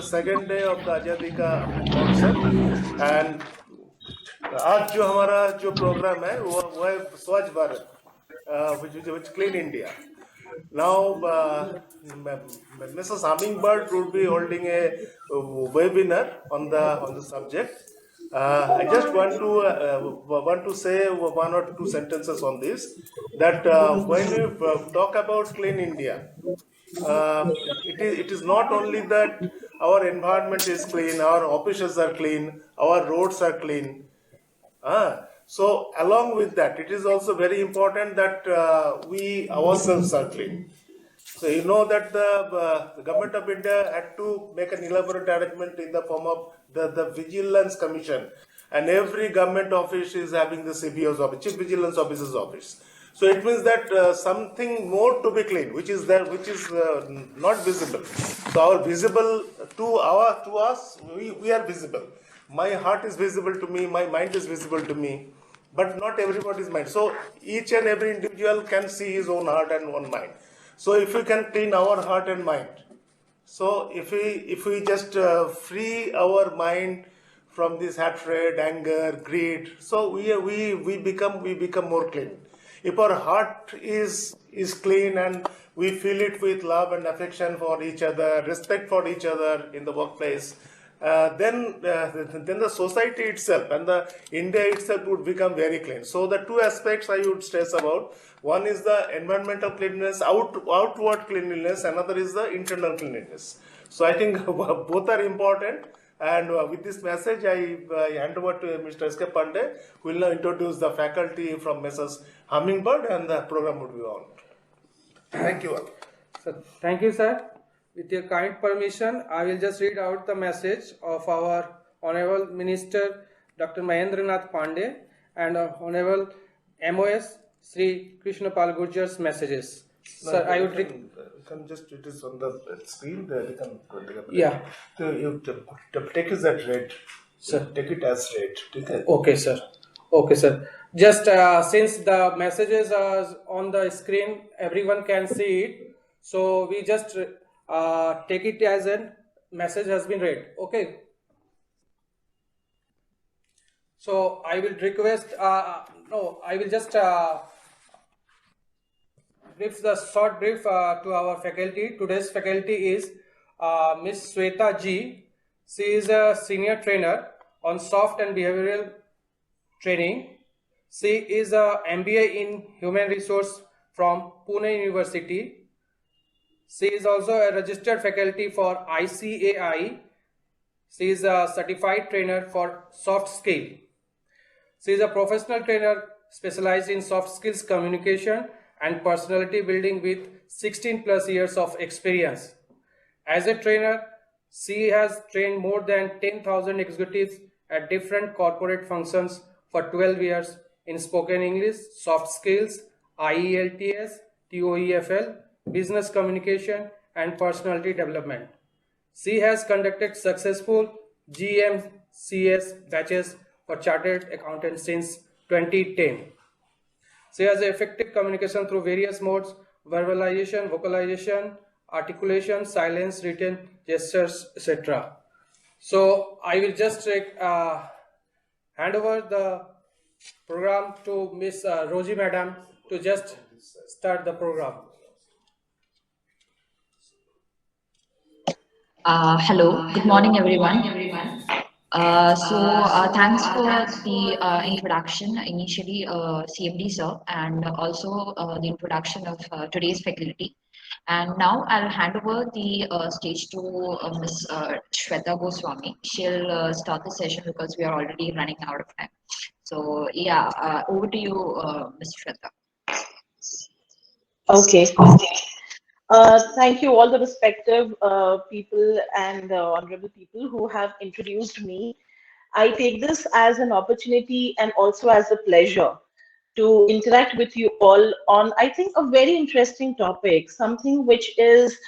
Second day of the आज़ादी का Amrit Mahotsav and आज जो हमारा जो प्रोग्राम है वो है स्वच्छ Bharat which clean India. Now Mrs. Hummingbird would be holding a webinar on the subject. I just want to say one or two sentences on this, that when we talk about clean India, it is not only that our environment is clean, our offices are clean, our roads are clean. So along with that, it is also very important that we ourselves are clean. So you know that the government of India had to make an elaborate arrangement in the form of the Vigilance Commission, and every government office is having the CBO's office, Chief Vigilance Officer's office. So it means that something more to be clean, which is there, which is not visible. So our visible to us, we are visible. My heart is visible to me, my mind is visible to me, but not everybody's mind. So each and every individual can see his own heart and own mind. So if we can clean our heart and mind, so if we just free our mind from this hatred, anger, greed, so we become more clean. If our heart is clean and we fill it with love and affection for each other, respect for each other in the workplace, then the society itself and the India itself would become very clean. So the two aspects I would stress about: one is the environmental cleanliness, outward cleanliness; another is the internal cleanliness. So I think both are important. And with this message, I hand over to Mr. S.K. Pandey, who will now introduce the faculty from Mrs. Hummingbird, and the program would be on. Thank you all. So, thank you, sir. With your kind permission, I will just read out the message of our Honorable Minister Dr. Mahendranath Pandey and Honorable MOS Sri Krishnapal Gurjar's messages. No, Sir, I would can just, it is on the screen there. You can yeah. So you take it as red. Sir. Take it as red. Okay, sir. Okay, sir. Just since the messages are on the screen, everyone can see it. So we just take it as a message has been read. Okay. So I will request. I will just brief the short brief to our faculty. Today's faculty is Miss Sweta G. She is a senior trainer on soft and behavioral training. She is a MBA in Human Resource from Pune University. She is also a registered faculty for ICAI. She is a certified trainer for soft skill. She is a professional trainer specialized in soft skills communication and personality building with 16 plus years of experience. As a trainer, she has trained more than 10,000 executives at different corporate functions for 12 years in spoken English, soft skills, IELTS, TOEFL, business communication, and personality development. She has conducted successful GMCS batches for chartered accountants since 2010. She has effective communication through various modes: verbalization, vocalization, articulation, silence, written, gestures, etc. So I will just hand over the program to Miss Rosie Madam to just start the program. Hello, good morning everyone. Thanks for the introduction, initially CMD sir, and also the introduction of today's faculty. And now I'll hand over the stage to Ms. Shweta Goswami. She'll start the session because we are already running out of time. So yeah, over to you, Ms. Shweta. Okay. Thank you all the respective people and honorable people who have introduced me. I take this as an opportunity and also as a pleasure to interact with you all on, I think, a very interesting topic, something which is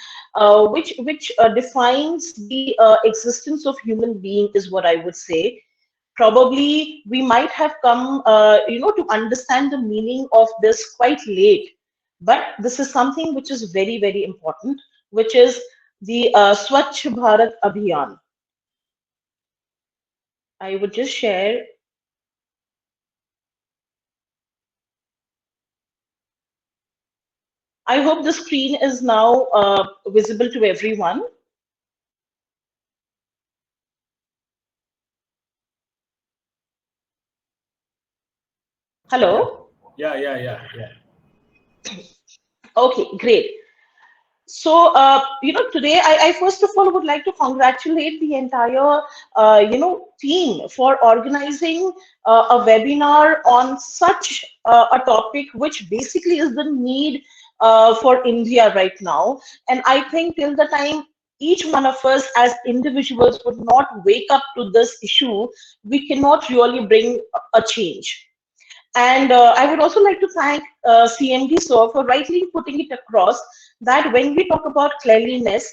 which defines the existence of human being, is what I would say. Probably we might have come, to understand the meaning of this quite late, but this is something which is very, very important, which is the Swachh Bharat Abhiyan. I would just share. I hope the screen is now visible to everyone. Yeah, Hello? yeah. Okay, great. So, today I first of all would like to congratulate the entire, team for organizing a webinar on such a topic, which basically is the need for India right now. And I think till the time each one of us as individuals would not wake up to this issue, we cannot really bring a change. And I would also like to thank CMD sir for rightly putting it across that when we talk about cleanliness,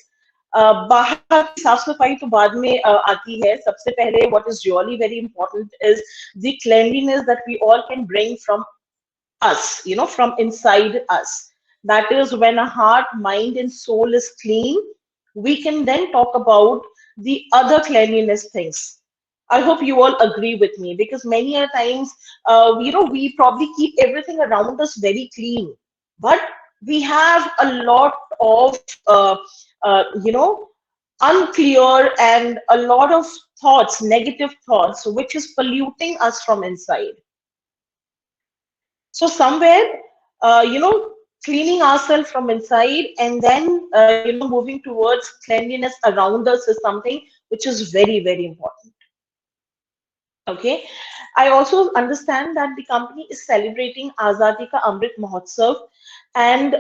बाहर की साफ सफाई तो बाद में आती है. सबसे पहले what is really very important is the cleanliness that we all can bring from us, from inside us. That is when a heart, mind, and soul is clean, we can then talk about the other cleanliness things. I hope you all agree with me because many a times, we probably keep everything around us very clean, but we have a lot of, unclear and a lot of thoughts, negative thoughts, which is polluting us from inside. So somewhere, cleaning ourselves from inside and then, moving towards cleanliness around us is something which is very, very important. Okay. I also understand that the company is celebrating Azadi Ka Amrit Mahotsav, and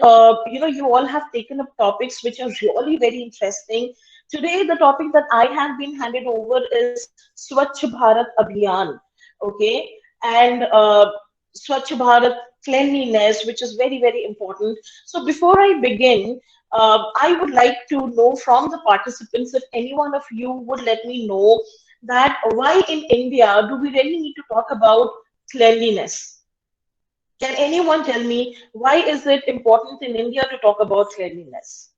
you all have taken up topics which are really very interesting. Today, the topic that I have been handed over is Swachh Bharat Abhiyan. Okay, and Swachh Bharat cleanliness, which is very, very important. So before I begin, I would like to know from the participants if any one of you would let me know that why in India do we really need to talk about cleanliness? Can anyone tell me why is it important in India to talk about cleanliness?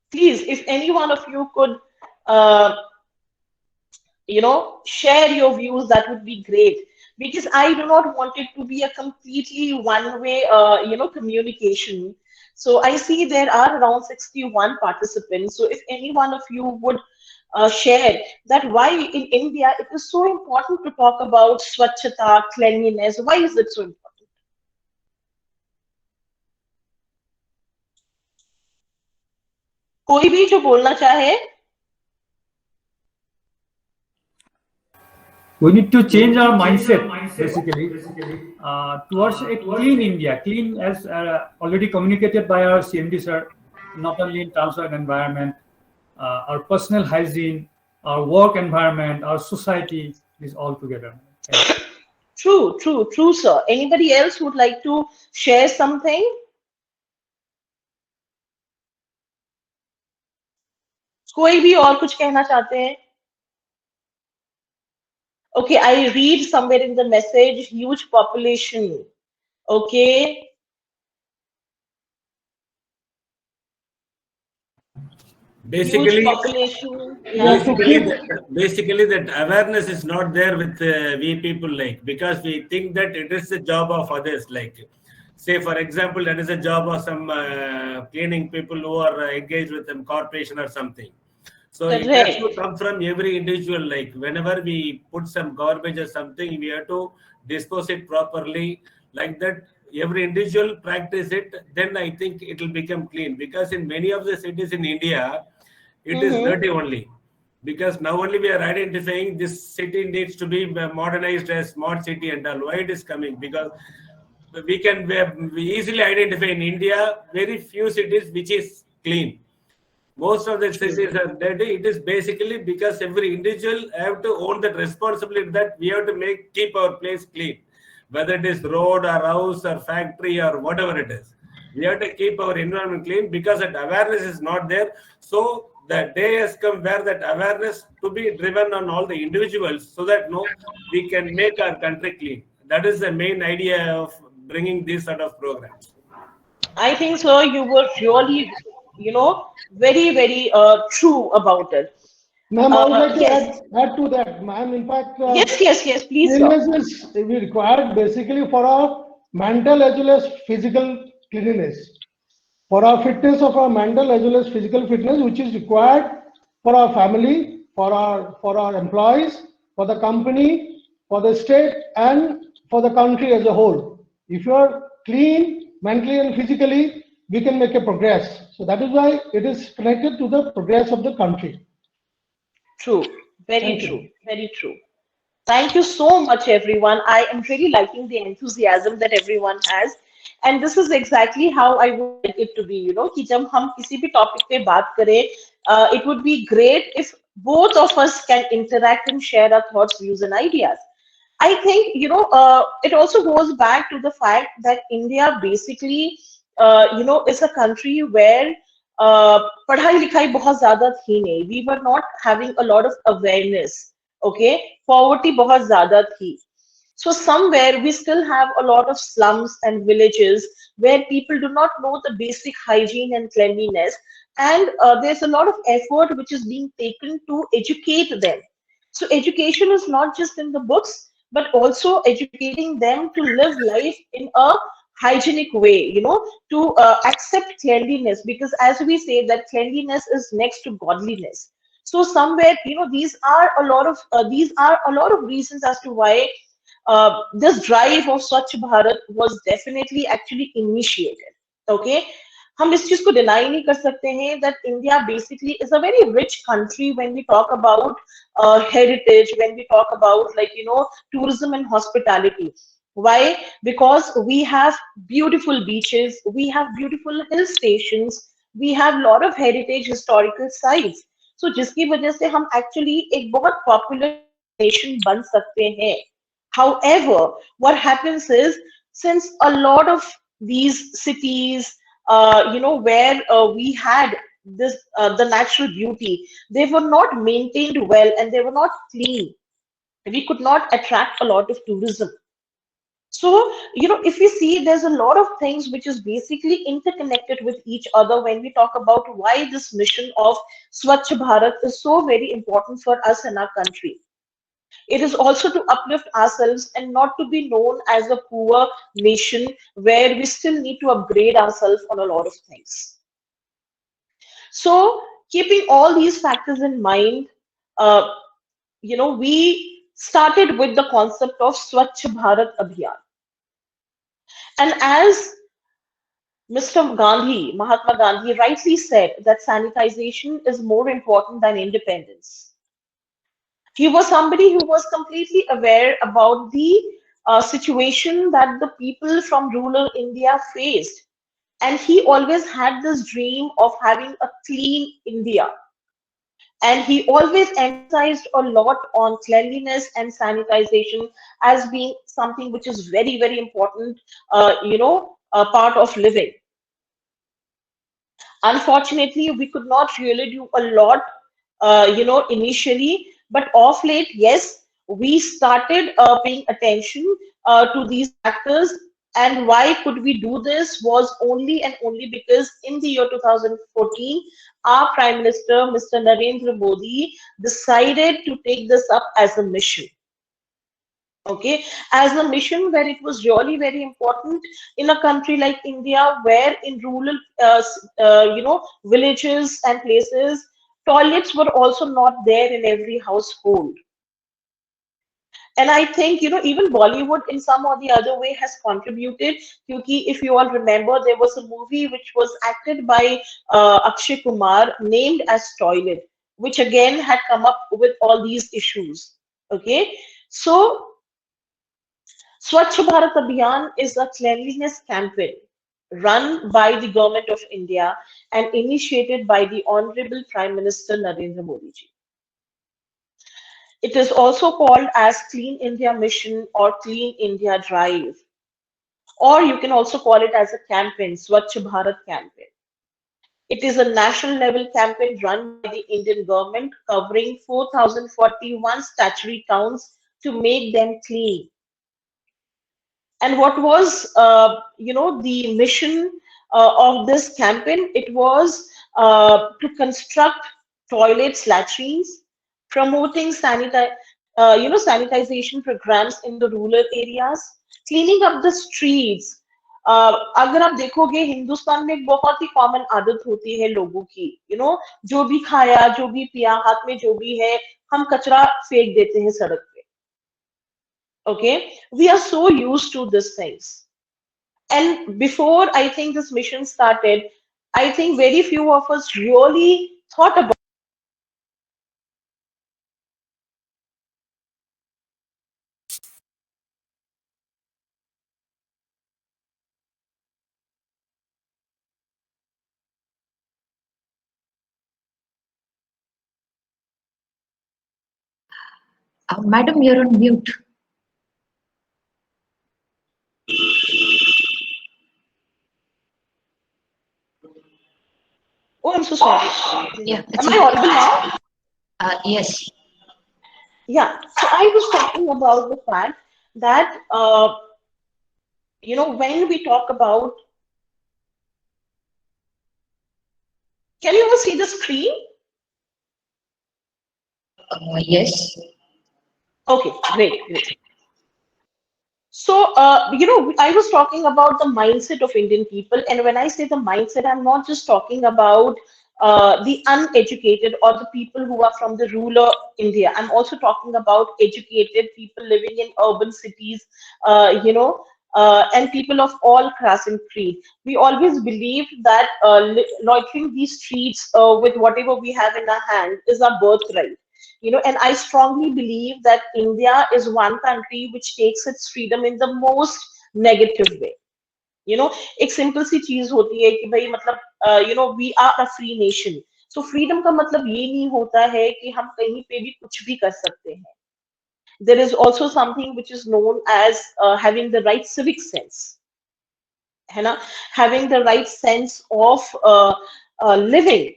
Please, if any one of you could, uh, share your views, that would be great. Because I do not want it to be a completely one-way, communication. So I see there are around 61 participants. So if any one of you would share that why in India it is so important to talk about swachhata, cleanliness, why is it so important? कोई भी जो बोलना चाहे. We need to change our mindset basically towards a clean India. Clean, as already communicated by our CMD sir, not only in terms of environment, our personal hygiene, our work environment, our society is all together. True, sir. Anybody else would like to share something? कोई भी और कुछ कहना चाहते हैं? Okay, I read somewhere in the message, huge population. Okay. Huge population. Yeah. Basically, that awareness is not there with we people, like, because we think that it is the job of others. Like, say for example, that is a job of some cleaning people who are engaged with some corporation or something. So it has to come from every individual. Like, whenever we put some garbage or something, we have to dispose it properly. Like that, every individual practice it. Then I think it will become clean. Because in many of the cities in India, it is dirty only. Because now only we are identifying this city needs to be modernized as smart city and all. Why it is coming? Because we easily identify in India very few cities which is clean. Most of the cities are dirty. It is basically because every individual have to own that responsibility that we have to keep our place clean, whether it is road or house or factory or whatever it is. We have to keep our environment clean because that awareness is not there. So the day has come where that awareness to be driven on all the individuals, so that no, we can make our country clean. That is the main idea of bringing these sort of programs. I think, sir, you were really, very, very true about it. Ma'am, I would like to Yes, add to that. Ma'am, in fact, yes, yes, yes, please, sir. cleanliness is we required basically for our mental as well as physical cleanliness. For our fitness of our mental as well as physical fitness, which is required for our family, for our employees, for the company, for the state, and for the country as a whole. If you are clean mentally and physically, we can make a progress. So that is why it is connected to the progress of the country. True, very Thank you. true, very true. Thank you so much, everyone. I am really liking the enthusiasm that everyone has. And this is exactly how I would like it to be, कि जब हम किसी भी topic पे बात करें, it would be great if both of us can interact and share our thoughts, views, and ideas. I think, it also goes back to the fact that India basically, is a country where पढ़ाई लिखाई बहुत ज्यादा थी नहीं. We were not having a lot of awareness. Okay, poverty बहुत ज्यादा थी. So somewhere we still have a lot of slums and villages where people do not know the basic hygiene and cleanliness, and there's a lot of effort which is being taken to educate them. So education is not just in the books, but also educating them to live life in a hygienic way, to accept cleanliness, because as we say that cleanliness is next to godliness. So somewhere, these are a lot of reasons as to why this drive of Swachh Bharat was definitely actually initiated. Okay, हम इस चीज को deny नहीं कर सकते हैं that India basically is a very rich country when we talk about heritage, when we talk about tourism and hospitality. Why? Because we have beautiful beaches, we have beautiful hill stations, we have a lot of heritage historical sites. So जिसकी वजह से हम actually एक बहुत popular nation बन सकते हैं. However, what happens is, since a lot of these cities, where we had the natural beauty, they were not maintained well and they were not clean. We could not attract a lot of tourism. So, if we see, there's a lot of things which is basically interconnected with each other when we talk about why this mission of Swachh Bharat is so very important for us in our country. It is also to uplift ourselves and not to be known as a poor nation where we still need to upgrade ourselves on a lot of things. So, keeping all these factors in mind, uh, we started with the concept of Swachh Bharat Abhiyan. And as Mr. Gandhi, Mahatma Gandhi, rightly said that sanitization is more important than independence. He was somebody who was completely aware about the situation that the people from rural India faced. And he always had this dream of having a clean India. And he always emphasized a lot on cleanliness and sanitization as being something which is very, very important, a part of living. Unfortunately, we could not really do a lot, initially, but of late, yes, we started paying attention to these factors. And why could we do this was only and only because in the year 2014, our Prime Minister, Mr. Narendra Modi, decided to take this up as a mission. Okay, as a mission where it was really very important in a country like India, where in rural, villages and places, toilets were also not there in every household. And I think, even Bollywood in some or the other way has contributed. Because if you all remember, there was a movie which was acted by Akshay Kumar named as Toilet, which again had come up with all these issues. Okay, so Swachh Bharat Abhiyan is a cleanliness campaign run by the Government of India and initiated by the Honorable Prime Minister Narendra Modi ji. It is also called as Clean India Mission or Clean India Drive, or you can also call it as a campaign, Swachh Bharat campaign. It is a national level campaign run by the Indian government covering 4,041 statutory towns to make them clean. And what was, the mission of this campaign? It was to construct toilets, latrines, promoting sanitization programs in the rural areas, cleaning up the streets. अगर आप देखोगे हिंदुस्तान में एक बहुत ही common आदत होती है लोगों की, जो भी खाया, जो भी पिया, हाथ में जो भी है, हम कचरा फेंक देते हैं सड़क पे. Okay, we are so used to these things. And before I think this mission started, I think very few of us really thought about. Madam, you're on mute. Oh, I'm so sorry. Yeah, Am I audible now? yes. Yeah. So I was talking about the fact that when we talk about, can you all see the screen? Yes. Okay, great. So, I was talking about the mindset of Indian people, and when I say the mindset, I'm not just talking about the uneducated or the people who are from the rural India. I'm also talking about educated people living in urban cities, and people of all class and creed. We always believe that loitering these streets with whatever we have in our hand is our birthright. And I strongly believe that India is one country which takes its freedom in the most negative way. एक simple सी चीज होती है कि भाई मतलब we are a free nation. So freedom का मतलब ये नहीं होता है कि हम कहीं पे भी कुछ भी कर सकते हैं. There is also something which is known as having the right civic sense, है ना, having the right sense of living,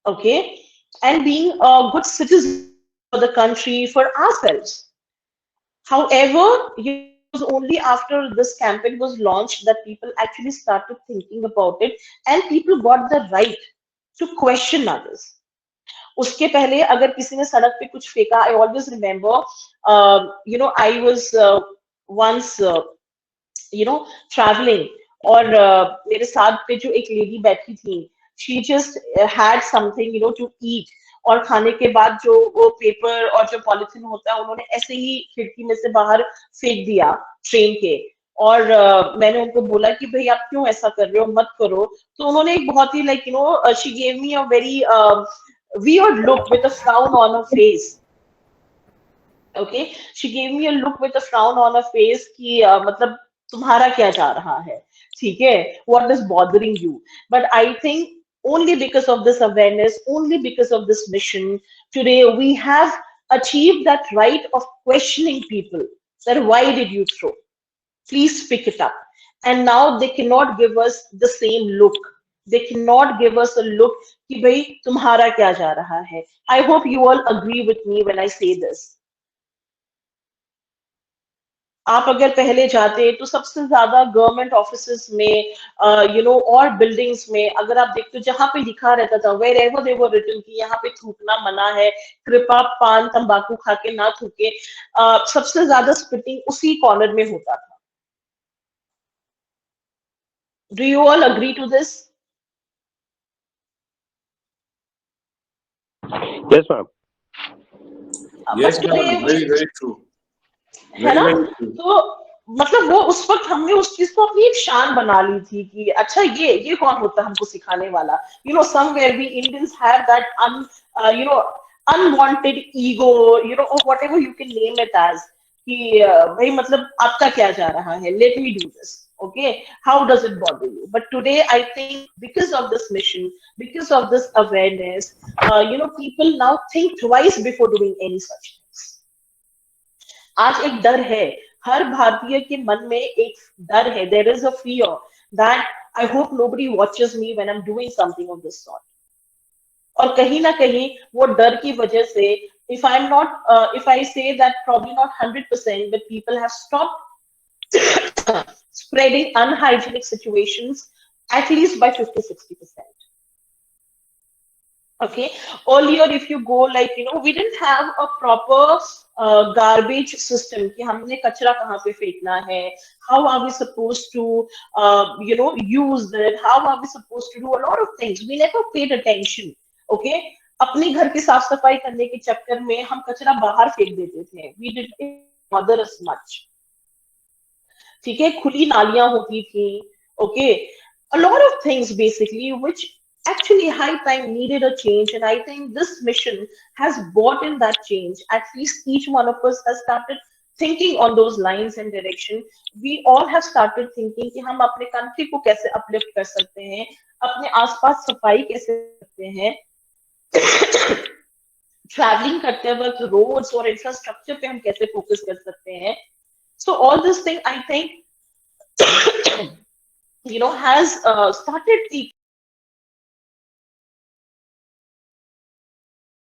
okay, and being a good citizen for the country, for ourselves. However, it was only after this campaign was launched that people actually started thinking about it, and people got the right to question others. उसके पहले अगर किसी ने सड़क पे कुछ फेंका, I always remember, I was once, traveling, और मेरे साथ पे जो एक लेडी बैठी थी, she just had something, to eat, और खाने के बाद जो वो पेपर और जो पॉलिथीन होता है उन्होंने ऐसे ही खिड़की में से बाहर फेंक दिया ट्रेन के. और मैंने उनको बोला कि भाई आप क्यों ऐसा कर रहे हो, मत करो. तो उन्होंने एक बहुत ही she gave me a very weird look with a frown on her face. Okay, she gave me a look with a frown on her face कि मतलब तुम्हारा क्या जा रहा है, ठीक है, what is bothering you? But I think only because of this awareness, only because of this mission, today we have achieved that right of questioning people, that why did you throw? Please pick it up. And now they cannot give us the same look. They cannot give us a look कि भाई तुम्हारा क्या जा रहा है. I hope you all agree with me when I say this. आप अगर पहले जाते तो सबसे ज्यादा गवर्नमेंट ऑफिसेस में, और बिल्डिंग्स में अगर आप देखते जहां पे लिखा रहता था wherever they were written कि यहाँ पे थूकना मना है, कृपा पान तंबाकू खा के ना थूके, सबसे ज्यादा स्पिटिंग उसी कॉर्नर में होता था. Do you all agree to this? Yes, ma'am. Yes, But ma'am. today, Very true. है Very, ना, very true. तो मतलब वो उस वक्त हमने उस चीज को अपनी एक शान बना ली थी कि अच्छा ये कौन होता है हमको सिखाने वाला. Somewhere we Indians have that unwanted ego, or whatever you can name it as, कि भाई मतलब आपका क्या जा रहा है, let me do this. Okay, how does it bother you? But today I think because of this mission, because of this awareness, people now think twice before doing any such things. आज एक डर है, हर भारतीय के मन में एक डर है. There is a fear that I hope nobody watches me when I'm doing something of this sort. और कहीं ना कहीं वो डर की वजह से if I'm not if I say that probably not 100% but people have stopped spreading unhygienic situations at least by 50-60%. Okay, earlier if you go, like, we didn't have a proper garbage system कि हमने कचरा कहाँ पे फेंकना है, how are we supposed to use it, how are we supposed to do a lot of things, we never paid attention. Okay, अपने घर की साफ सफाई करने के चक्कर में हम कचरा बाहर फेंक देते थे, we didn't bother as much. ठीक है, खुली नालियां होती थी. Okay, a lot of things basically which actually high time needed a change, and I think this mission has brought in that change. At least each one of us has started thinking on those lines and direction. We all have started thinking कि हम अपने country को कैसे uplift कर सकते हैं, अपने आसपास सफाई कैसे कर सकते हैं, traveling करते वक्त roads और infrastructure पे हम कैसे focus कर सकते हैं. So all this thing I think has started the